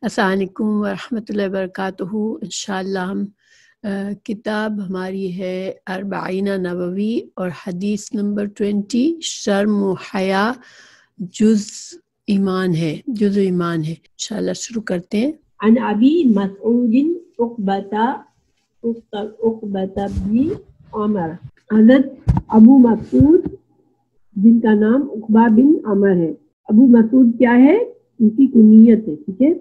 السلام علیکم ورحمۃ اللہ وبرکاتہ۔ انشاءاللہ ہم کتاب ہماری ہے اربعین نووی اور حدیث نمبر 20 شرم و حیا جز ایمان ہے، انشاءاللہ شروع کرتے ہیں۔ عن ابی مسعود عقبۃ بن عمر، حضرت ابو مسعود جن کا نام عقبہ بن عمر ہے۔ ابو مسعود کیا ہے؟ ان کی کنیت ہے، ٹھیک ہے،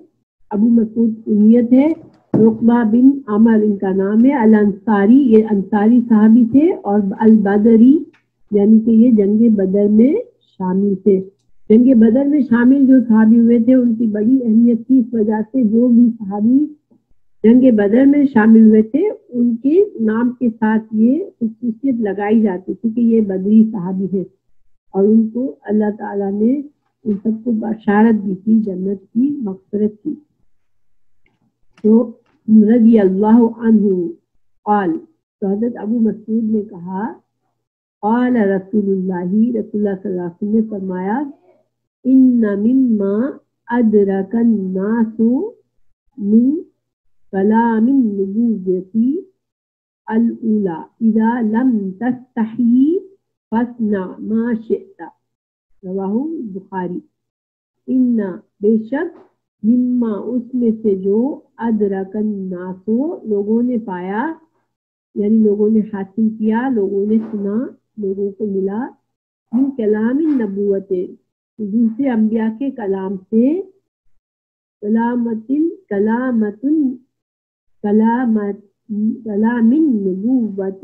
ابو مسعود کنیت ہے، عقبہ بن عمر ان کا نام ہے، الانصاری یہ انصاری صحابی تھے، اور البدری یعنی کہ یہ جنگ بدر میں شامل تھے۔ جنگ بدر میں شامل جو صحابی ہوئے تھے ان کی بڑی اہمیت تھی، اس وجہ سے جو بھی صحابی جنگ بدر میں شامل ہوئے تھے ان کے نام کے ساتھ یہ خصوصیت لگائی جاتی تھی کہ یہ بدری صحابی ہے، اور ان کو اللہ تعالیٰ نے ان سب کو بشارت دی تھی جنت کی، مغفرت کی۔ تو رضی اللہ عنہ قال، تو حضرت ابو مسعود نے کہا، قال رسول اللہ صلی اللہ علیہ وسلم نے فرمایا، ان مما ادرک الناس من کلام النبوۃ الاولی اذا لم تستحی فاصنع ما شئت، رواہ بخاری۔ ان بے شک مما اس میں سے جو ادرک الناس لوگوں نے پایا، یعنی لوگوں نے حاصل کیا، لوگوں نے سنا، لوگوں کو ملا، من کلام النبوت دوسرے انبیاء کے کلام سے، کلام النبوت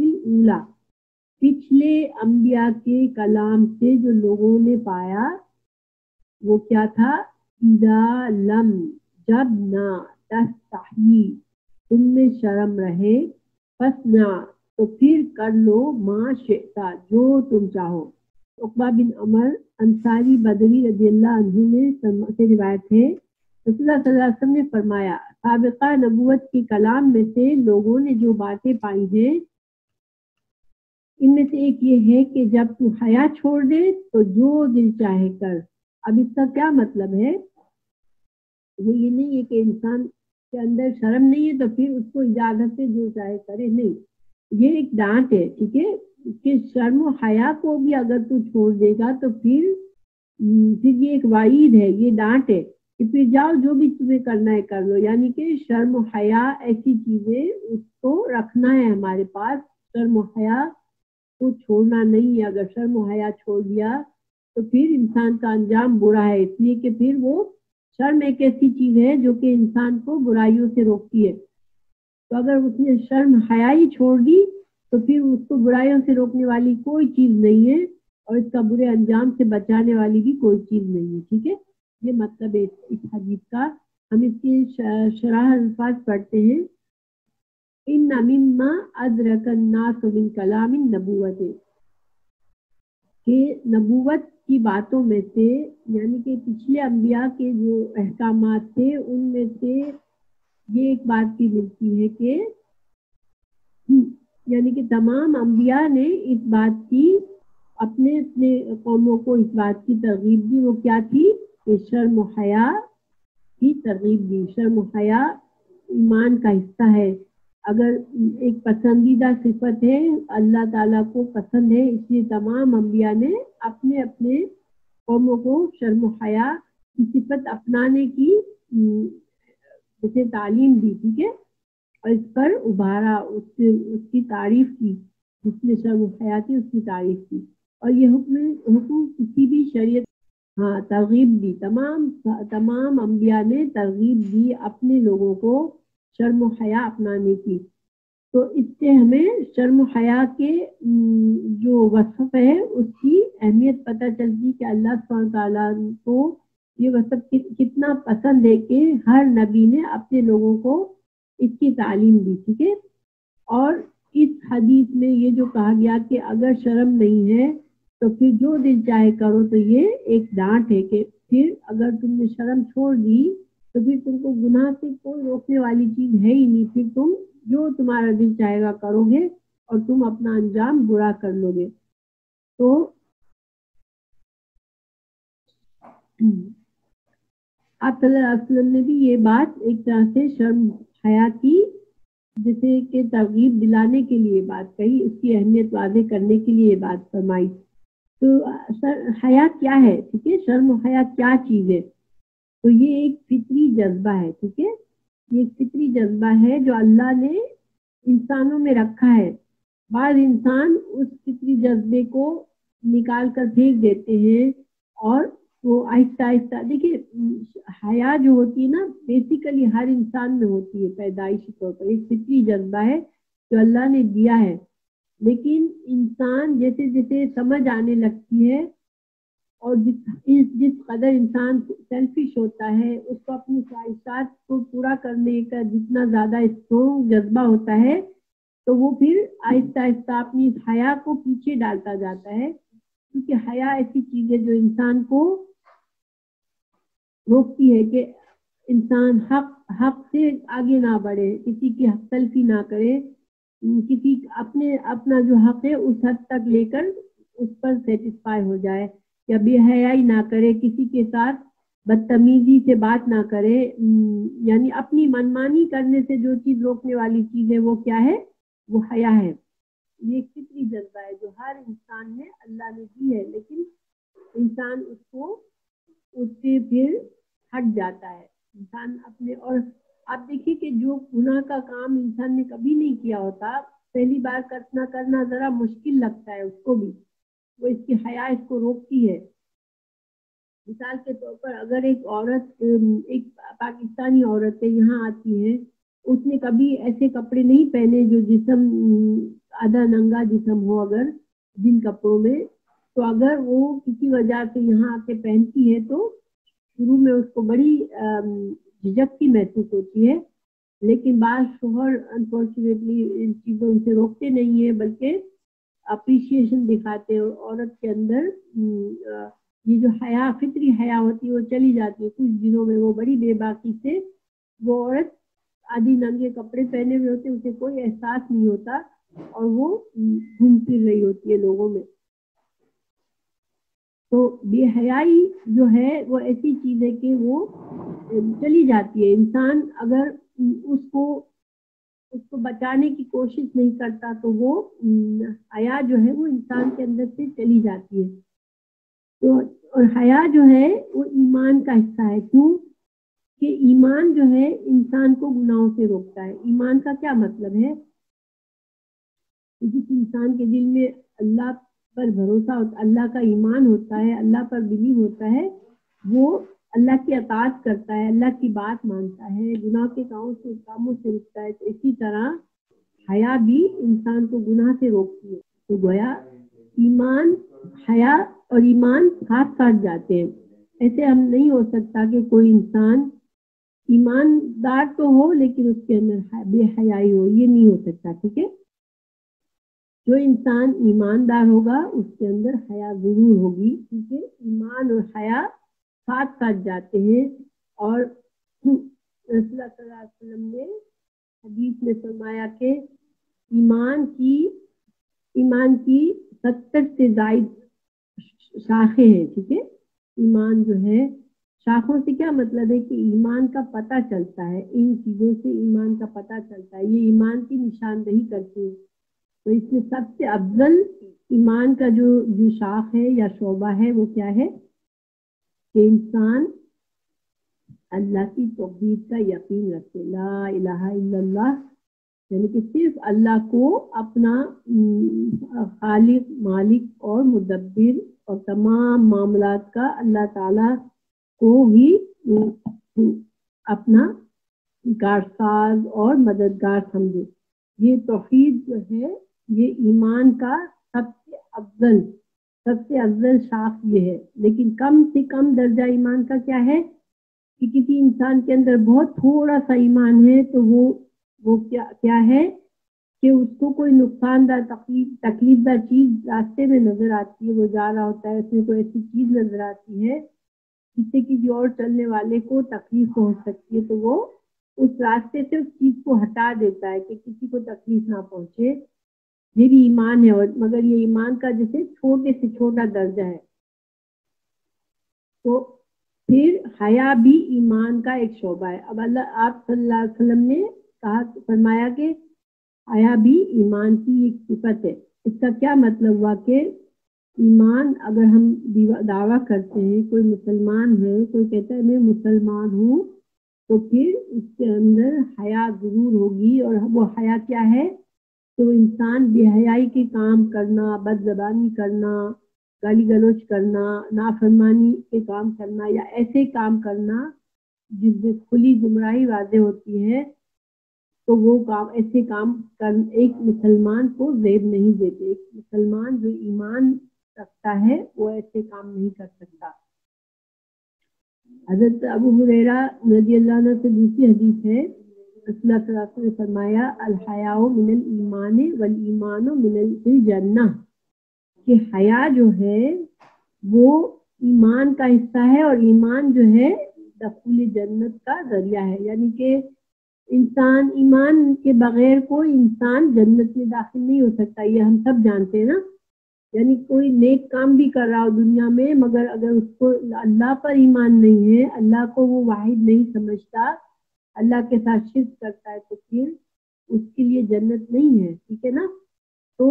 الاولی پچھلے انبیاء کے کلام سے جو لوگوں نے پایا وہ کیا تھا؟ اذا لم جب نہ تستحی تم میں شرم رہے، فاصنع تو پھر کر لو، ما شئتا جو تم چاہو۔ عقبہ بن عمر انصاری بدری رضی اللہ عنہ نے سے روایت ہے، رسول اللہ صلی اللہ علیہ وسلم نے فرمایا، سابقہ نبوت کے کلام میں سے لوگوں نے جو باتیں پائی ہیں ان میں سے ایک یہ ہے کہ جب تو حیا چھوڑ دے تو جو دل چاہے کر۔ اب اس کا کیا مطلب ہے؟ یہ نہیں ہے کہ انسان کے اندر شرم نہیں ہے تو پھر اس کو اجازت سے جو چاہے کرے، نہیں، یہ ایک ڈانٹ ہے، ٹھیک ہے، کہ شرم و حیا کو بھی اگر تو چھوڑ دے گا تو پھر یہ ایک وعید ہے، یہ ڈانٹ ہے کہ پھر جاؤ جو بھی تمہیں کرنا ہے کر لو، یعنی کہ شرم و حیا ایسی چیزیں اس کو رکھنا ہے ہمارے پاس، شرم و حیا کو چھوڑنا نہیں ہے۔ اگر شرم و حیا چھوڑ دیا تو پھر انسان کا انجام برا ہے، اس لیے کہ پھر وہ شرم ایک ایسی چیز ہے جو کہ انسان کو برائیوں سے روکتی ہے، تو اگر اس نے شرم حیا ہی چھوڑ دی تو پھر اس کو برائیوں سے روکنے والی کوئی چیز نہیں ہے، اور اس کا برے انجام سے بچانے والی بھی کوئی چیز نہیں ہے، ٹھیک ہے، یہ مطلب ہے اس حدیث کا۔ ہم اس کی شرح الفاظ پڑھتے ہیں۔ ان مما ادرک الناس من کلام النبوت، کہ نبوت کی باتوں میں سے، یعنی کہ پچھلے انبیاء کے جو احکامات تھے ان میں سے یہ ایک بات بھی ملتی ہے کہ یعنی کہ تمام انبیاء نے اس بات کی اپنے قوموں کو اس بات کی ترغیب دی، وہ کیا تھی؟ کہ شرم و حیا کی ترغیب دی۔ شرم و حیا ایمان کا حصہ ہے، اگر ایک پسندیدہ صفت ہے، اللہ تعالیٰ کو پسند ہے، اس لیے تمام انبیاء نے اپنے اپنے قوموں کو شرم و حیا کی صفت اپنانے کی اسے تعلیم دی، ٹھیک ہے، اور اس پر ابھارا، اس کی تعریف کی، جس میں شرم و حیا تھی اس کی تعریف کی، اور یہ حکم کسی بھی شریعت ترغیب دی، تمام انبیاء نے ترغیب دی اپنے لوگوں کو شرم و حیا اپنانے کی۔ تو اس سے ہمیں شرم و حیا کے جو وصف ہے اس کی اہمیت پتہ چلتی کہ اللہ سبحانہ تعالیٰ کو یہ وصف کتنا پسند ہے کہ ہر نبی نے اپنے لوگوں کو اس کی تعلیم دی، ٹھیک ہے۔ اور اس حدیث میں یہ جو کہا گیا کہ اگر شرم نہیں ہے تو پھر جو دل چاہے کرو، تو یہ ایک ڈانٹ ہے کہ پھر اگر تم نے شرم چھوڑ دی تو پھر تم کو گناہ سے کوئی روکنے والی چیز ہے ہی نہیں، پھر تم جو تمہارا دل چاہے گا کرو گے اور تم اپنا انجام برا کر لو گے۔ تو آپ صلی اللہ علیہ وسلم نے بھی یہ بات ایک طرح سے شرم حیا کی جیسے کہ ترغیب دلانے کے لیے بات کہی، اس کی اہمیت واضح کرنے کے لیے یہ بات فرمائی. تو حیا کیا ہے؟ ٹھیک ہے، شرم و حیا کیا چیز ہے؟ تو یہ ایک فطری جذبہ ہے. ٹھیک ہے، یہ ایک فطری جذبہ ہے جو اللہ نے انسانوں میں رکھا ہے. بعض انسان اس فطری جذبے کو نکال کر پھینک دیتے ہیں اور وہ آہستہ آہستہ، دیکھیے حیا جو ہوتی ہے نا بیسیکلی ہر انسان میں ہوتی ہے پیدائشی طور پر، ایک فطری جذبہ ہے جو اللہ نے دیا ہے. لیکن انسان جیسے جیسے سمجھ آنے لگتی ہے اور جس قدر انسان سیلفش ہوتا ہے، اس کو اپنی خواہشات کو پورا کرنے کا جتنا زیادہ اسٹرانگ جذبہ ہوتا ہے تو وہ پھر آہستہ آہستہ اپنی حیا کو پیچھے ڈالتا جاتا ہے. کیونکہ حیا ایسی چیز ہے جو انسان کو روکتی ہے کہ انسان حق سے آگے نہ بڑھے، کسی کی حق تلفی نہ کرے، کسی اپنا جو حق ہے اس حد تک لے کر اس پر سیٹسفائی ہو جائے، یا بے حیائی نہ کرے، کسی کے ساتھ بدتمیزی سے بات نہ کرے. یعنی اپنی منمانی کرنے سے جو چیز روکنے والی چیز ہے وہ کیا ہے؟ وہ حیا ہے. یہ ایک فطری جذبہ ہے جو ہر انسان میں اللہ نے دی ہے، لیکن انسان اس سے پھر ہٹ جاتا ہے. انسان اپنے، اور آپ دیکھیے کہ جو گناہ کا کام انسان نے کبھی نہیں کیا ہوتا، پہلی بار کرنا ذرا مشکل لگتا ہے اس کو بھی، وہ اس کی حیا اس کو روکتی ہے. مثال کے طور پر اگر ایک عورت، ایک پاکستانی عورت ہے، یہاں آتی ہے، اس نے کبھی ایسے کپڑے نہیں پہنے جو جسم آدھا ننگا جسم ہو، اگر جن کپڑوں میں، تو اگر وہ کسی وجہ سے یہاں آ کے پہنتی ہے تو شروع میں اس کو بڑی جھجک کی محسوس ہوتی ہے. لیکن بعض شوہر انفارچونیٹلی ان چیزوں سے روکتے نہیں ہیں، بلکہ اپریشیشن دکھاتے ہیں. عورت کے اندر یہ جو حیا، فطری حیا ہوتی ہے وہ چلی جاتی ہے. کچھ دنوں میں وہ بڑی بے باکی سے وہ عورت آدھی ننگے کپڑے پہنے ہوئے ہوتے، اسے کوئی احساس نہیں ہوتا اور وہ گھوم پھر رہی ہوتی ہے لوگوں میں. تو بے حیائی جو ہے وہ ایسی چیز ہے کہ وہ چلی جاتی ہے. انسان اگر اس کو بچانے کی کوشش نہیں کرتا تو وہ حیا جو ہے وہ انسان کے اندر سے چلی جاتی ہے. تو اور حیا جو ہے وہ ایمان کا حصہ ہے. کیوں کہ ایمان جو ہے انسان کو گناہوں سے روکتا ہے. ایمان کا کیا مطلب ہے؟ جس انسان کے دل میں اللہ پر بھروسہ ہوتا، اللہ کا ایمان ہوتا ہے، اللہ پر بلیو ہوتا ہے، وہ اللہ کی اطاعت کرتا ہے، اللہ کی بات مانتا ہے، گناہ کے کاموں سے رکتا ہے. تو اسی طرح حیا بھی انسان کو گناہ سے روکتی ہے. تو گویا ایمان، حیا اور ایمان ساتھ ساتھ جاتے ہیں. ایسے ہم نہیں ہو سکتا کہ کوئی انسان ایماندار تو ہو لیکن اس کے اندر بے حیائی ہو، یہ نہیں ہو سکتا. ٹھیک ہے، جو انسان ایماندار ہوگا اس کے اندر حیا ضرور ہوگی، کیونکہ ایمان اور حیا ساتھ ساتھ جاتے ہیں. اور رسول اللہ صلی اللہ علیہ وسلم نے حدیث میں فرمایا کہ ایمان کی 70 سے زائد شاخیں ہیں. ٹھیک ہے، ایمان جو ہے، شاخوں سے کیا مطلب ہے کہ ایمان کا پتہ چلتا ہے، ان چیزوں سے ایمان کا پتہ چلتا ہے، یہ ایمان کی نشاندہی کرتے ہیں. تو اس میں سب سے افضل ایمان کا جو شاخ ہے یا شعبہ ہے وہ کیا ہے کہ انسان اللہ کی توحید کا یقین رکھے. لا الہ الا اللہ، یعنی کہ صرف اللہ کو اپنا خالق، مالک اور مدبر اور تمام معاملات کا اللہ تعالی کو ہی اپنا کارساز اور مددگار سمجھے. یہ توحید جو ہے یہ ایمان کا سب سے افضل شاخ یہ ہے. لیکن کم سے کم درجہ ایمان کا کیا ہے کہ کسی انسان کے اندر بہت تھوڑا سا ایمان ہے تو وہ کیا ہے کہ اس کو کوئی نقصان دہ تکلیف دہ چیز راستے میں نظر آتی ہے، وہ جا رہا ہوتا ہے، اس میں کوئی ایسی چیز نظر آتی ہے جس سے کسی اور چلنے والے کو تکلیف پہنچ سکتی ہے، تو وہ اس راستے سے اس چیز کو ہٹا دیتا ہے کہ کسی کو تکلیف نہ پہنچے. یہ بھی ایمان ہے، اور مگر یہ ایمان کا جیسے چھوٹے سے چھوٹا درجہ ہے. تو پھر حیا بھی ایمان کا ایک شعبہ ہے. اب اللہ آپ صلی اللہ علیہ وسلم نے کہا فرمایا کہ حیا بھی ایمان کی ایک صفت ہے. اس کا کیا مطلب ہوا کہ ایمان اگر ہم دعویٰ کرتے ہیں, کوئی مسلمان ہے, کوئی کہتا ہے میں مسلمان ہوں, تو پھر اس کے اندر حیا ضرور ہوگی. اور وہ حیا کیا ہے کہ وہ انسان بے حیائی کے کام کرنا, بد زبانی کرنا, گالی گلوچ کرنا, نافرمانی کے کام کرنا, یا ایسے کام کرنا جس سے کھلی گمراہی واضح ہوتی ہے, تو وہ کام ایسے کام ایک مسلمان کو زیب نہیں دیتے. ایک مسلمان جو ایمان رکھتا ہے وہ ایسے کام نہیں کر سکتا. حضرت ابو ہریرہ رضی اللہ عنہ سے دوسری حدیث ہے, رسول اللہ صلی اللہ علیہ وسلم نے فرمایا الحیاء من الایمان والایمان من الجنہ, کہ حیا جو ہے وہ ایمان کا حصہ ہے اور ایمان جو ہے دخول جنت کا ذریعہ ہے. یعنی کہ انسان ایمان کے بغیر کوئی انسان جنت میں داخل نہیں ہو سکتا, یہ ہم سب جانتے ہیں نا. یعنی کوئی نیک کام بھی کر رہا ہو دنیا میں, مگر اگر اس کو اللہ پر ایمان نہیں ہے, اللہ کو وہ واحد نہیں سمجھتا, اللہ کے ساتھ شرک کرتا ہے, تو پھر اس کے لیے جنت نہیں ہے. ٹھیک ہے نا. تو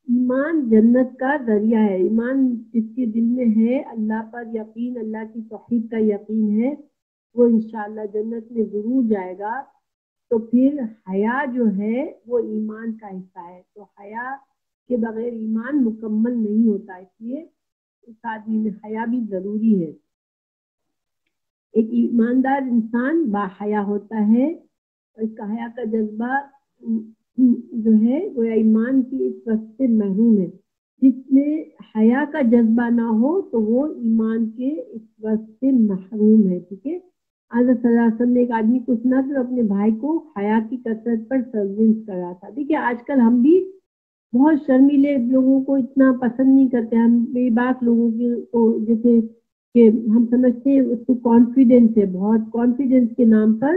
ایمان جنت کا ذریعہ ہے. ایمان جس کے دل میں ہے, اللہ پر یقین, اللہ کی توحید کا یقین ہے, وہ انشاءاللہ جنت میں ضرور جائے گا. تو پھر حیا جو ہے وہ ایمان کا حصہ ہے. تو حیا کے بغیر ایمان مکمل نہیں ہوتا, اس لیے اس آدمی میں حیا بھی ضروری ہے. ایک ایماندار انسان باحیا ہوتا ہے, اور اس کا حیا کا جذبہ جو ہے وہ ایمان کی اس وقت سے محروم ہے. جس میں حیا کا جذبہ نہ ہو تو وہ ایمان کے اس وقت سے محروم ہے. ٹھیک ہے. حضرت صلی اللہ علیہ وسلم نے ایک آدمی کو سنا کہ اپنے بھائی کو حیا کی کثرت پر سرزنش کر رہا تھا. دیکھیے آج کل ہم بھی بہت شرمیلے لوگوں کو اتنا پسند نہیں کرتے. ہم بے باک لوگوں کو جیسے کہ ہم سمجھتے ہیں اس کو کانفیڈینس ہے, بہت کانفیڈینس کے نام پر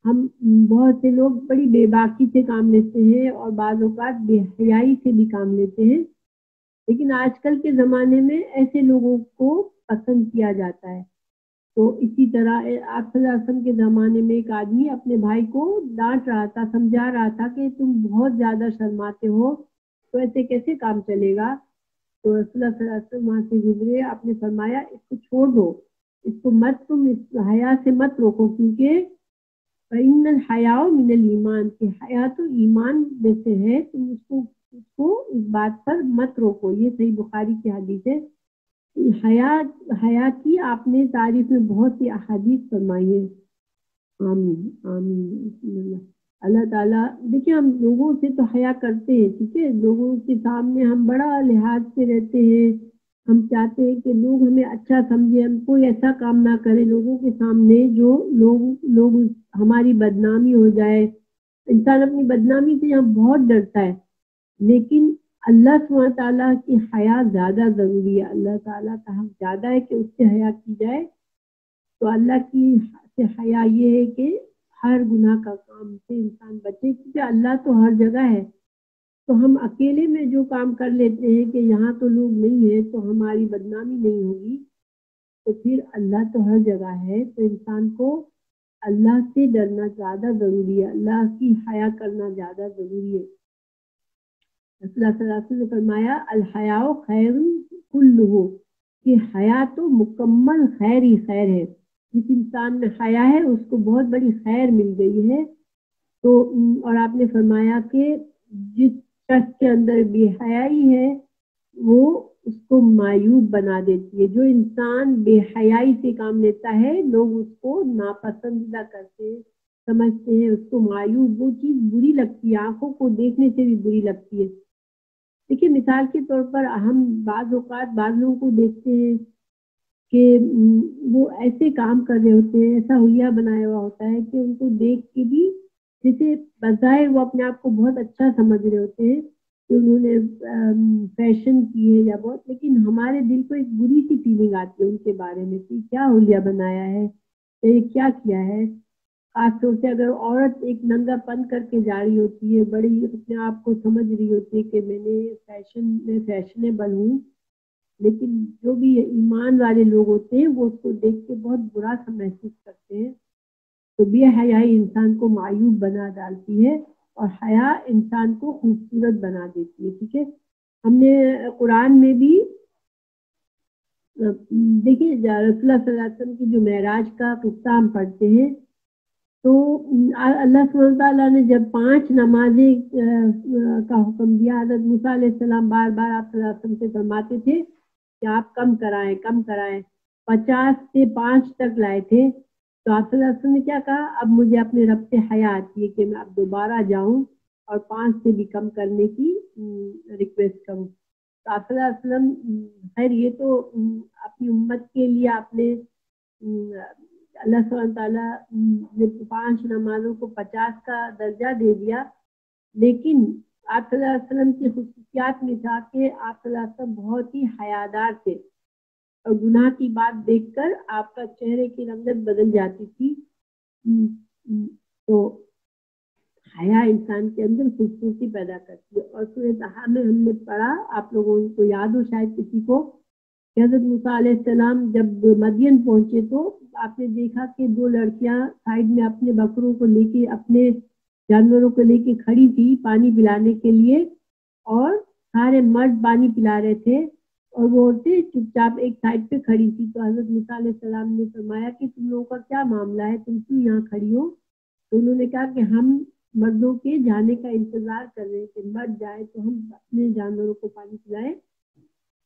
ہم بہت سے لوگ بڑی بے باکی سے کام لیتے ہیں اور بعض اوقات بے حیائی سے بھی کام لیتے ہیں. لیکن آج کل کے زمانے میں ایسے لوگوں کو پسند کیا جاتا ہے. تو اسی طرح آپ صلی اللہ علیہ وسلم کے زمانے میں ایک آدمی اپنے بھائی کو ڈانٹ رہا تھا, سمجھا رہا تھا کہ تم بہت زیادہ شرماتے ہو, تو ایسے کیسے کام چلے گا. تو رسول اللہ صلی اللہ علیہ وسلم وہاں سے گزرے, آپ نے فرمایا اس کو چھوڑ دو, اس کو مت, تم اس حیا سے مت روکو, کیونکہ فَإِنَّ الْحَيَاءَ مِنَ الْإِيمَانِ, کہ حیا تو ایمان میں سے ہے, تم اس کو اس بات پر مت روکو. یہ صحیح بخاری کی حدیث ہے. حیا کی آپ نے تعریف میں بہت سی احادیث فرمائی ہیں. آمین آمین. اللہ تعالیٰ, دیکھیں ہم لوگوں سے تو حیا کرتے ہیں, ٹھیک ہے, لوگوں کے سامنے ہم بڑا لحاظ سے رہتے ہیں, ہم چاہتے ہیں کہ لوگ ہمیں اچھا سمجھے, ہم کوئی ایسا کام نہ کرے لوگوں کے سامنے جو لوگ ہماری بدنامی ہو جائے. انسان اپنی بدنامی سے یہاں بہت ڈرتا ہے, لیکن اللہ سبحانہ تعالیٰ کی حیا زیادہ ضروری ہے. اللہ تعالیٰ کا حق زیادہ ہے کہ اس سے حیا کی جائے. تو اللہ کی سے حیا یہ ہے کہ ہر گناہ کا کام سے انسان بچے, کیونکہ اللہ تو ہر جگہ ہے. تو ہم اکیلے میں جو کام کر لیتے ہیں کہ یہاں تو لوگ نہیں ہیں تو ہماری بدنامی نہیں ہوگی, تو پھر اللہ تو ہر جگہ ہے. تو انسان کو اللہ سے ڈرنا زیادہ ضروری ہے, اللہ کی حیا کرنا زیادہ ضروری ہے. رسول اللہ صلی اللہ علیہ وسلم نے فرمایا الحیاء خیر کلہ, کہ حیا تو مکمل خیر ہی خیر ہے. جس انسان میں حیا ہے اس کو بہت بڑی خیر مل گئی ہے. تو اور آپ نے فرمایا کہ جس شخص کے اندر بے حیائی ہے وہ اس کو مایوب بنا دیتی ہے. جو انسان بے حیائی سے کام لیتا ہے لوگ اس کو ناپسندیدہ کرتے ہیں, سمجھتے ہیں, اس کو مایوب, وہ چیز بری لگتی ہے, آنکھوں کو دیکھنے سے بھی بری لگتی ہے. دیکھیے مثال کے طور پر ہم بعض اوقات بعض لوگوں کو دیکھتے ہیں کہ وہ ایسے کام کر رہے ہوتے ہیں, ایسا حلیہ بنایا ہوا ہوتا ہے کہ ان کو دیکھ کے بھی جیسے بظاہر وہ اپنے آپ کو بہت اچھا سمجھ رہے ہوتے ہیں کہ انہوں نے فیشن کی ہے یا بہت, لیکن ہمارے دل کو ایک بری سی فیلنگ آتی ہے ان کے بارے میں کہ کیا حلیہ بنایا ہے, یہ کیا کیا ہے. خاص طور سے اگر عورت ایک ننگا پن کر کے جا رہی ہوتی ہے, بڑی اپنے آپ کو سمجھ رہی ہوتی ہے کہ میں فیشنیبل ہوں, لیکن جو بھی ایمان والے لوگ ہوتے ہیں وہ اس کو دیکھ کے بہت برا سا محسوس کرتے ہیں. تو بے حیائی انسان کو معیوب بنا ڈالتی ہے اور حیا انسان کو خوبصورت بنا دیتی ہے. ٹھیک ہے. ہم نے قرآن میں بھی دیکھیے رسول اللہ صلی اللہ علیہ وسلم کی جو معراج کا قصہ ہم پڑھتے ہیں تو اللہ سبحانہ تعالیٰ نے جب 5 نمازیں کا حکم دیا، حضرت موسیٰ علیہ السلام بار بار آپ صلی اللہ علیہ وسلم سے فرماتے تھے کہ آپ کم کرائیں 50 سے 5 تک لائے تھے. تو آپ صلی اللہ علیہ وسلم نے کیا کہا، اب مجھے اپنے رب سے حیا آتی ہے کہ میں اب دوبارہ جاؤں اور 5 سے بھی کم کرنے کی ریکویسٹ کروں. تو آپ صلی اللہ علیہ وسلم خیر یہ تو اپنی امت کے لیے آپ نے اللہ سبحانہ تعالیٰ نے 5 نمازوں کو 50 کا درجہ دے دیا، لیکن آپ صلی اللہ علیہ وسلم کی خصوصیات میں تھا کہ آپ صلی اللہ علیہ وسلم بہت ہی حیادار تھے اور گناہ کی بات دیکھ کر آپ کا چہرے کی رنگت بدل جاتی تھی. تو حیا انسان کے اندر خوبصورتی پیدا کرتی ہے. اور سورہ طٰہٰ میں ہم نے پڑھا، آپ لوگوں کو یاد ہو شاید کسی کو، کہ حضرت موسیٰ علیہ السلام جب مدین پہنچے تو آپ نے دیکھا کہ 2 لڑکیاں سائڈ میں اپنے بکروں کو لے کے، اپنے جانوروں کو لے کے کھڑی تھی پانی پلانے کے لیے، اور سارے مرد پانی پلا رہے تھے اور وہ عورتیں چپ چاپ ایک سائڈ پہ کھڑی تھی. تو حضرت موسیٰ علیہ السلام نے فرمایا کہ تم لوگوں کا کیا معاملہ ہے، تم کیوں یہاں کھڑی ہو؟ تو انہوں نے کہا کہ ہم مردوں کے جانے کا انتظار کر رہے ہیں کہ مرد جائے تو ہم اپنے جانوروں کو پانی پلائیں.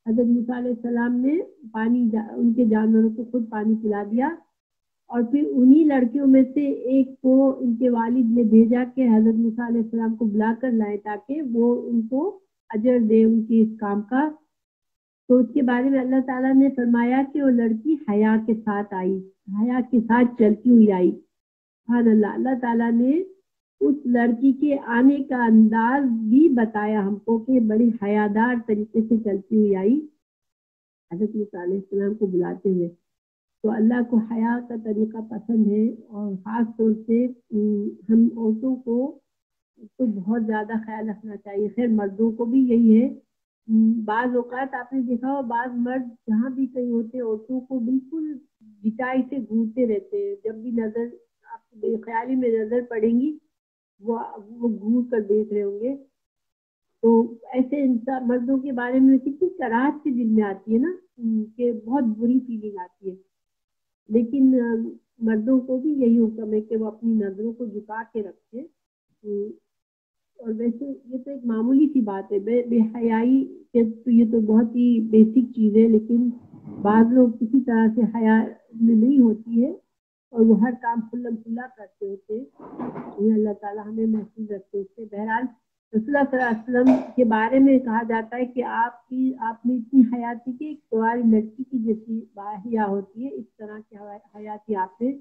حضرت موسیٰ علیہ السلام نے ان کے جانوروں کو خود پانی پلا دیا، اور پھر انہی لڑکیوں میں سے ایک کو ان کے والد نے بھیجا کہ حضرت موسیٰ علیہ السلام کو بلا کر لائے تاکہ وہ ان کو اجر دے ان کے اس کام کا. تو اس کے بارے میں اللہ تعالیٰ نے فرمایا کہ وہ لڑکی حیا کے ساتھ آئی، حیا کے ساتھ چلتی ہوئی آئی. سبحان اللہ. اللہ تعالیٰ نے اس لڑکی کے آنے کا انداز بھی بتایا ہم کو کہ بڑی حیادار طریقے سے چلتی ہوئی آئی حضرت موسیٰ علیہ السلام کو بلاتے ہوئے. تو اللہ کو حیا کا طریقہ پسند ہے، اور خاص طور سے ہم عورتوں کو تو بہت زیادہ خیال رکھنا چاہیے. خیر مردوں کو بھی یہی ہے. بعض اوقات آپ نے دیکھا ہو بعض مرد جہاں بھی کہیں ہوتے عورتوں کو بالکل جٹائی سے گھورتے رہتے ہیں. جب بھی نظر آپ بے خیالی میں نظر پڑیں گی وہ گھور کر دیکھ رہے ہوں گے. تو ایسے انسان مردوں کے بارے میں کتنی کراہت سے دل میں آتی ہے نا، کہ بہت بری فیلنگ آتی ہے. لیکن مردوں کو بھی یہی حکم ہے کہ وہ اپنی نظروں کو جھکا کے رکھیں. اور ویسے یہ تو ایک معمولی سی بات ہے، بے حیائی کے تو یہ تو بہت ہی بیسک چیز ہے، لیکن بعض لوگ کسی طرح سے حیا میں نہیں ہوتی ہے اور وہ ہر کام کھلم کھلا کرتے ہوتے ہیں. اللہ تعالیٰ ہمیں محفوظ رکھتے سے. بہرحال رسول اللہ صلی اللہ علیہ وسلم کے بارے میں کہا جاتا ہے کہ آپ میں اتنی حیا تھی کہ ایک کنواری لڑکی کی جیسی حیا ہوتی ہے، اس طرح کی حیا تھی آپ میں.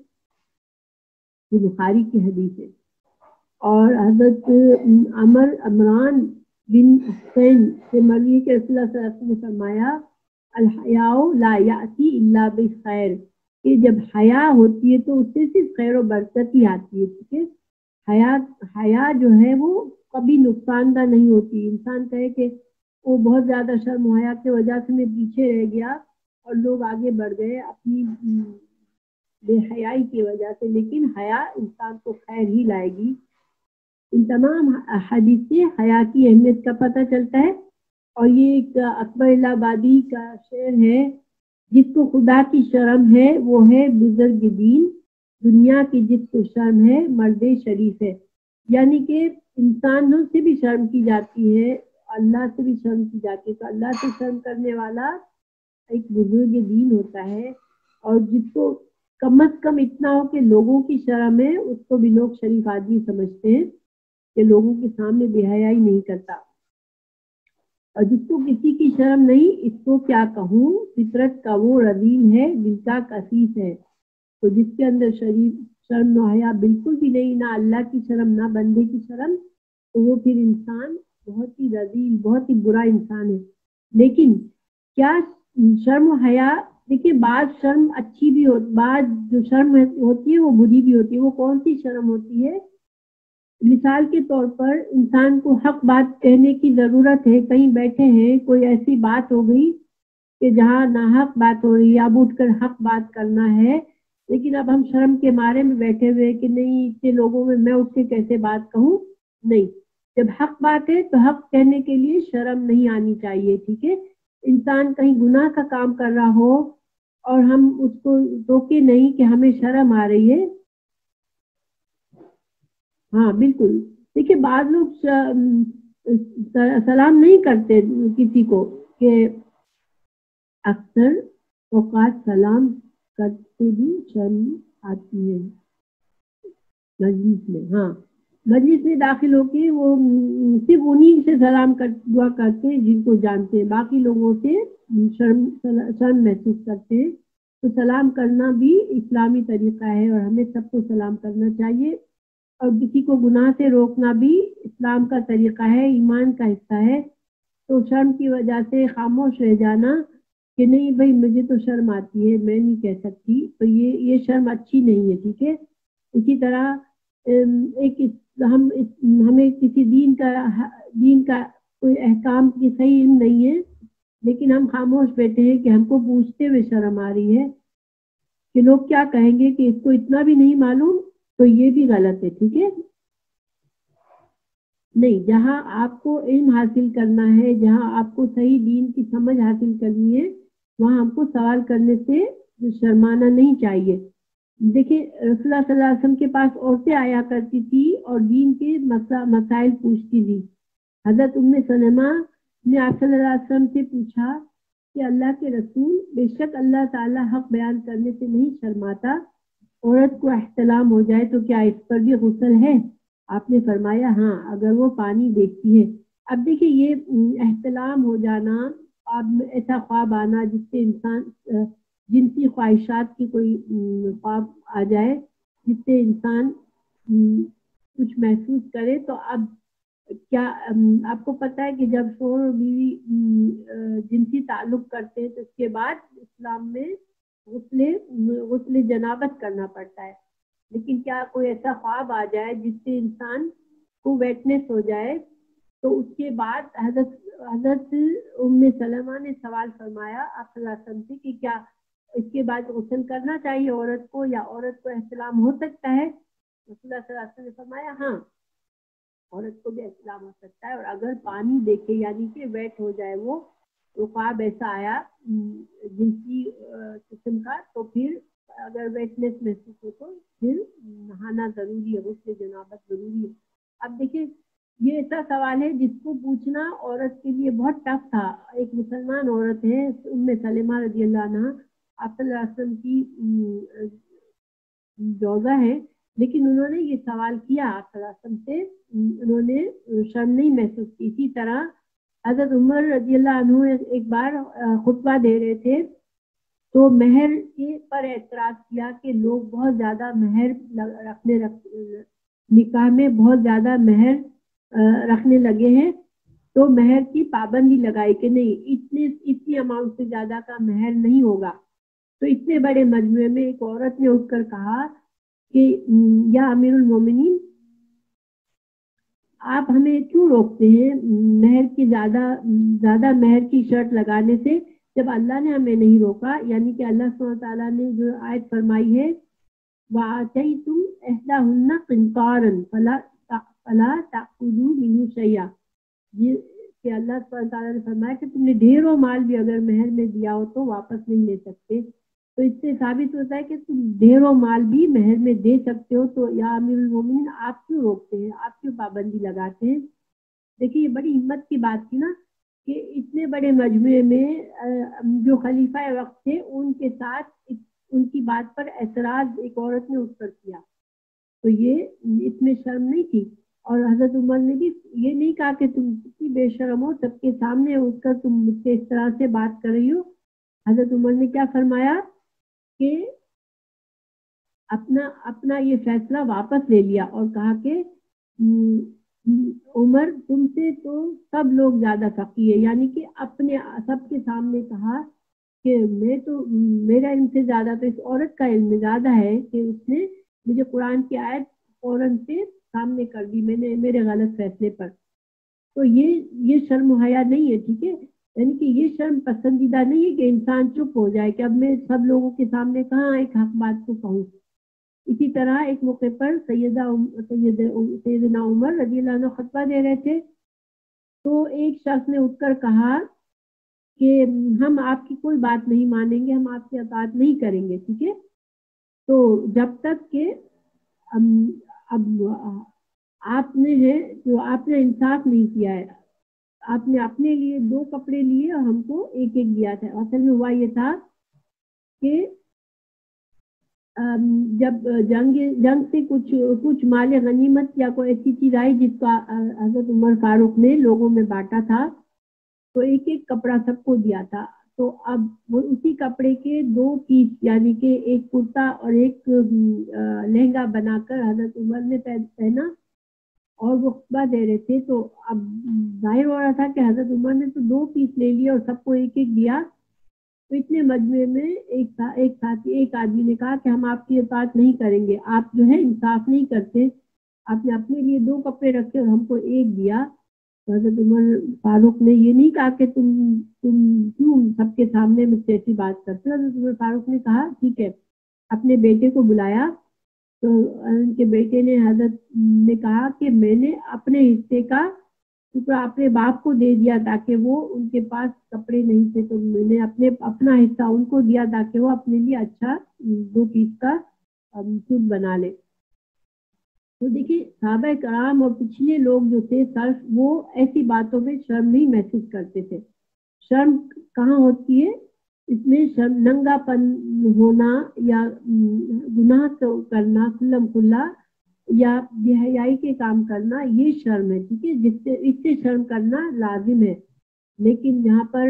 یہ بخاری کی حدیث ہے. اور حضرت عمران بن حسین سے مروی کے رسول اللہ صلی اللہ علیہ وسلم نے فرمایا الحیاء لا یأتی الا بخیر، کہ جب حیا ہوتی ہے تو اس سے صرف خیر و برکت ہی آتی ہے. ٹھیک ہے. حیا جو ہے وہ کبھی نقصان دہ نہیں ہوتی. انسان کہے کہ وہ بہت زیادہ شرم و حیا کی وجہ سے میں پیچھے رہ گیا اور لوگ آگے بڑھ گئے اپنی بے حیائی کی وجہ سے، لیکن حیا انسان کو خیر ہی لائے گی. ان تمام حدیث سے حیا کی اہمیت کا پتہ چلتا ہے. اور یہ ایک اکبر الہ آبادی کا شعر ہے، جس کو خدا کی شرم ہے وہ ہے بزرگ دین، دنیا کی جس کو شرم ہے مرد شریف ہے. یعنی کہ انسانوں سے بھی شرم کی جاتی ہے، اللہ سے بھی شرم کی جاتی ہے. تو اللہ سے شرم کرنے والا ایک بزرگ دین ہوتا ہے، اور جس کو کم از کم اتنا ہو کہ لوگوں کی شرم ہے اس کو بھی لوگ شریف آدمی سمجھتے ہیں کہ لوگوں کے سامنے بے حیائی نہیں کرتا. اور جس کو کسی کی شرم نہیں اس کو کیا کہوں، فطرت کا وہ رذیل ہے دل کا کثیف ہے. تو جس کے اندر شرم و حیا بالکل بھی نہیں، نہ اللہ کی شرم نہ بندے کی شرم، تو وہ پھر انسان بہت ہی رذیل بہت ہی برا انسان ہے. لیکن کیا شرم و حیا، دیکھیے بعض شرم اچھی بھی ہوتی، بعض جو شرم ہوتی ہے وہ بری بھی ہوتی ہے. وہ کون سی شرم ہوتی ہے؟ مثال کے طور پر انسان کو حق بات کہنے کی ضرورت ہے، کہیں بیٹھے ہیں کوئی ایسی بات ہو گئی کہ جہاں ناحق بات ہو رہی ہے اب اٹھ کر حق بات کرنا ہے، لیکن اب ہم شرم کے مارے میں بیٹھے ہوئے کہ نہیں اتنے لوگوں میں اٹھ کے کیسے بات کہوں. نہیں، جب حق بات ہے تو حق کہنے کے لیے شرم نہیں آنی چاہیے. ٹھیک ہے، انسان کہیں گناہ کا کام کر رہا ہو اور ہم اس کو روکے نہیں کہ ہمیں شرم آ رہی ہے. ہاں بالکل. دیکھیے بعض لوگ سلام نہیں کرتے کسی کو، کہ اکثر اوقات سلام کرتے بھی شرم آتی ہے مجلس میں. ہاں، مجلس میں داخل ہو کے وہ صرف انہیں سے سلام دعا کرتے ہیں جن کو جانتے ہیں، باقی لوگوں سے شرم محسوس کرتے ہیں. تو سلام کرنا بھی اسلامی طریقہ ہے اور ہمیں سب کو سلام کرنا چاہیے، اور کسی کو گناہ سے روکنا بھی اسلام کا طریقہ ہے، ایمان کا حصہ ہے. تو شرم کی وجہ سے خاموش رہ جانا کہ نہیں بھائی مجھے تو شرم آتی ہے میں نہیں کہہ سکتی، تو یہ شرم اچھی نہیں ہے. ٹھیک ہے. اسی طرح ہمیں کسی دین کا کوئی احکام کی صحیح علم نہیں ہے، لیکن ہم خاموش بیٹھے ہیں کہ ہم کو پوچھتے ہوئے شرم آ رہی ہے کہ لوگ کیا کہیں گے کہ اس کو اتنا بھی نہیں معلوم، تو یہ بھی غلط ہے. ٹھیک ہے. نہیں، جہاں آپ کو علم حاصل کرنا ہے، جہاں آپ کو صحیح دین کی سمجھ حاصل کرنی ہے، وہاں ہم کو سوال کرنے سے شرمانا نہیں چاہیے. دیکھیں رسول اللہ صلی اللہ علیہ وسلم کے پاس عورتیں آیا کرتی تھی اور دین کے مسائل پوچھتی تھی. حضرت سلمہ نے آپ صلی اللہ علیہ وسلم سے پوچھا کہ اللہ کے رسول، بے شک اللہ تعالیٰ حق بیان کرنے سے نہیں شرماتا، عورت کو احتلام ہو جائے تو کیا اس پر بھی غسل ہے؟ آپ نے فرمایا ہاں، اگر وہ پانی دیکھتی ہے. اب دیکھیں یہ احتلام ہو جانا، ایسا خواب آنا جس سے انسان جنسی خواہشات کی کوئی خواب آ جائے جس سے انسان کچھ محسوس کرے، تو اب کیا آپ کو پتہ ہے کہ جب شوہر اور بیوی جنسی تعلق کرتے ہیں تو اس کے بعد اسلام میں غسل جنابت کرنا پڑتا ہے. لیکن کیا کوئی ایسا خواب آ جائے جس سے انسان کو ویٹنس ہو جائے، تو اس کے بعد حضرت سلمہ نے سوال فرمایا آپ صلی اللہ علیہ وسلم سے کہ کیا اس کے بعد غسل کرنا چاہیے عورت کو، یا عورت کو احتلام ہو سکتا ہے؟ رسول اللہ صلی اللہ علیہ وسلم نے فرمایا ہاں، عورت کو بھی احتلام ہو سکتا ہے، اور اگر پانی دیکھے یعنی کہ ویٹ ہو جائے وہ خواب ایسا آیا جنسی قسم کا، تو پھر اگر ویٹنس محسوس ہو تو پھر نہانا ضروری ہے، غسل جنابت ضروری ہے. اب دیکھیں یہ ایسا سوال ہے جس کو پوچھنا عورت کے لیے بہت ٹف تھا. ایک مسلمان عورت ہے سلمہ رضی اللہ عنہا، آپ صلی اللہ علیہ وسلم کی جوزہ ہے، لیکن انہوں نے یہ سوال کیا آپ صلی اللہ علیہ وسلم سے، انہوں نے شرم نہیں محسوس کی. اسی طرح حضرت عمر رضی اللہ عنہ ایک بار خطبہ دے رہے تھے تو مہر کے پر اعتراض کیا کہ لوگ بہت زیادہ مہر نکاح میں بہت زیادہ مہر رکھنے لگے ہیں، تو مہر کی پابندی لگائی کہ نہیں اتنی اماؤنٹ سے زیادہ کا مہر نہیں ہوگا. تو اتنے بڑے مجموعے میں ایک عورت نے اٹھ کر کہا کہ یا امیر المومنین، آپ ہمیں کیوں روکتے ہیں مہر کی زیادہ مہر کی شرط لگانے سے، جب اللہ نے ہمیں نہیں روکا؟ یعنی کہ اللہ سبحانہ وتعالیٰ نے جو آیت فرمائی ہے وَآتَيْتُمْ إِحْدَاهُنَّ قِنْطَارًا فَلَا تَأْخُذُوا مِنْهُ شَيْئًا، کہ اللہ سبحانہ وتعالیٰ نے فرمایا کہ تم نے ڈھیروں مال بھی اگر مہر میں دیا ہو تو واپس نہیں لے سکتے. تو اس سے ثابت ہوتا ہے کہ تم ڈھیروں مال بھی مہر میں دے سکتے ہو، تو یا امیر المومنین آپ کیوں روکتے ہیں، آپ کیوں پابندی لگاتے ہیں؟ دیکھیے یہ بڑی ہمت کی بات تھی نا کہ اتنے بڑے مجموعے میں جو خلیفہ وقت تھے ان کے ساتھ ان کی بات پر اعتراض ایک عورت نے اٹھ کر کیا، تو یہ اس میں شرم نہیں تھی. اور حضرت عمر نے بھی یہ نہیں کہا کہ تم کتنی بے شرم ہو، سب کے سامنے اٹھ کر تم مجھ سے اس طرح سے بات کر رہی ہو. حضرت عمر نے کیا فرمایا کہ اپنا یہ فیصلہ واپس لے لیا اور کہا کہ عمر تم سے تو سب لوگ زیادہ فقیہ ہے، یعنی کہ اپنے سب کے سامنے کہا کہ میرا علم سے زیادہ تو اس عورت کا علم زیادہ ہے کہ اس نے مجھے قرآن کی آیت فوراً سے سامنے کر دی میرے غلط فیصلے پر. تو یہ شرم و حیا نہیں ہے. ٹھیک ہے. یعنی کہ یہ شرم پسندیدہ نہیں ہے کہ انسان چپ ہو جائے کہ اب میں سب لوگوں کے سامنے کہاں ایک حق بات کو کہوں. اسی طرح ایک موقع پر سیدنا عمر رضی اللہ عنہ خطبہ دے رہے تھے تو ایک شخص نے اٹھ کر کہا کہ ہم آپ کی کوئی بات نہیں مانیں گے, ہم آپ کی اطاعت نہیں کریں گے, ٹھیک ہے. تو جب تک کہ اب آپ نے ہے جو آپ نے انصاف نہیں کیا ہے, آپ نے اپنے لیے 2 کپڑے لیے اور ہم کو ایک ایک دیا تھا. اصل میں ہوا یہ تھا کہ جب جنگ سے کچھ مال غنیمت یا کوئی ایسی چیز آئی جس کا حضرت عمر فاروق نے لوگوں میں بانٹا تھا تو ایک ایک کپڑا سب کو دیا تھا. تو اب وہ اسی کپڑے کے 2 پیس یعنی کہ ایک کرتا اور ایک لہنگا بنا کر حضرت عمر نے پہنا اور وہ خطبہ دے رہے تھے. تو اب ظاہر ہو رہا تھا کہ حضرت عمر نے تو 2 پیس لے لیے اور سب کو ایک ایک دیا. تو اتنے مجمع میں ایک آدمی نے کہا کہ ہم آپ کی اطاعت نہیں کریں گے, آپ جو ہے انصاف نہیں کرتے, آپ نے اپنے لیے 2 کپڑے رکھے اور ہم کو ایک دیا. حضرت عمر فاروق نے یہ نہیں کہا کہ تم کیوں سب کے سامنے مجھ سے ایسی بات کرتے. حضرت عمر فاروق نے کہا ٹھیک ہے, اپنے بیٹے کو بلایا. تو ان کے بیٹے نے حضرت نے کہا کہ میں نے اپنے حصے کا ٹکڑا اپنے باپ کو دے دیا تاکہ وہ ان کے پاس کپڑے نہیں تھے تو میں نے اپنا حصہ ان کو دیا تاکہ وہ اپنے لیے اچھا 2 پیس کا سوٹ بنا لے. تو دیکھیے صحابہ کرام اور پچھلے لوگ جو تھے سلف وہ ایسی باتوں میں شرم نہیں محسوس کرتے تھے. شرم کہاں ہوتی ہے؟ اس میں شرم ننگا پن ہونا یا گناہ کرنا کھلم کھلا یا بے حیائی کے کام کرنا, یہ شرم ہے, ٹھیک ہے, اس سے شرم کرنا لازم ہے. لیکن جہاں پر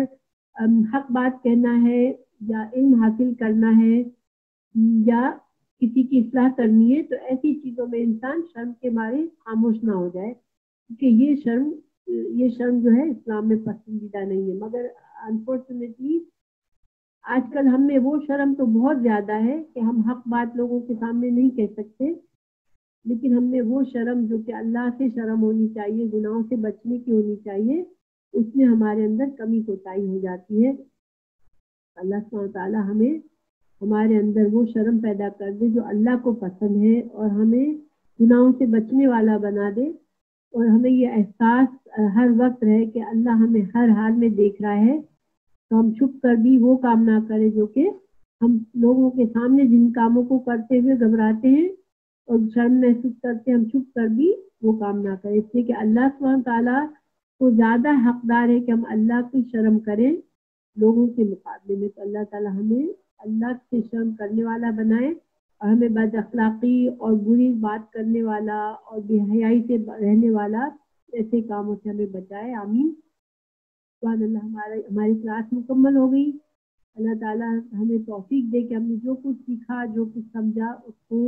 حق بات کہنا ہے یا علم حاصل کرنا ہے یا کسی کی اصلاح کرنی ہے تو ایسی چیزوں میں انسان شرم کے مارے خاموش نہ ہو جائے, کیونکہ یہ شرم جو ہے اسلام میں پسندیدہ نہیں ہے. مگر انفارچونیٹلی آج کل ہم میں وہ شرم تو بہت زیادہ ہے کہ ہم حق بات لوگوں کے سامنے نہیں کہہ سکتے, لیکن ہم میں وہ شرم جو کہ اللہ سے شرم ہونی چاہیے, گناہوں سے بچنے کی ہونی چاہیے, اس میں ہمارے اندر کمی کوتاہی ہو جاتی ہے. اللہ سبحانہ وتعالی ہمیں ہمارے اندر وہ شرم پیدا کر دے جو اللہ کو پسند ہے اور ہمیں گناہوں سے بچنے والا بنا دے, اور ہمیں یہ احساس ہر وقت رہے کہ اللہ ہمیں ہر حال میں دیکھ رہا ہے, تو ہم چھپ کر بھی وہ کام نہ کریں جو کہ ہم لوگوں کے سامنے جن کاموں کو کرتے ہوئے گھبراتے ہیں اور شرم محسوس کرتے ہیں, ہم چھپ کر بھی وہ کام نہ کریں. اس لیے کہ اللہ سبحانہ تعالیٰ کو زیادہ حقدار ہے کہ ہم اللہ کی شرم کریں لوگوں کے مقابلے میں. تو اللہ تعالیٰ ہمیں اللہ سے شرم کرنے والا بنائے اور ہمیں بد اخلاقی اور بری بات کرنے والا اور بے حیائی سے رہنے والا ایسے کاموں سے ہمیں بچائے. آمین. سبحان اللہ. ہماری کلاس مکمل ہو گئی. اللہ تعالیٰ ہمیں توفیق دے کہ ہم نے جو کچھ سیکھا جو کچھ سمجھا اس کو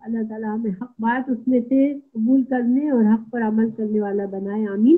اللہ تعالیٰ ہمیں حق بات اس میں سے قبول کرنے اور حق پر عمل کرنے والا بنائے. آمین.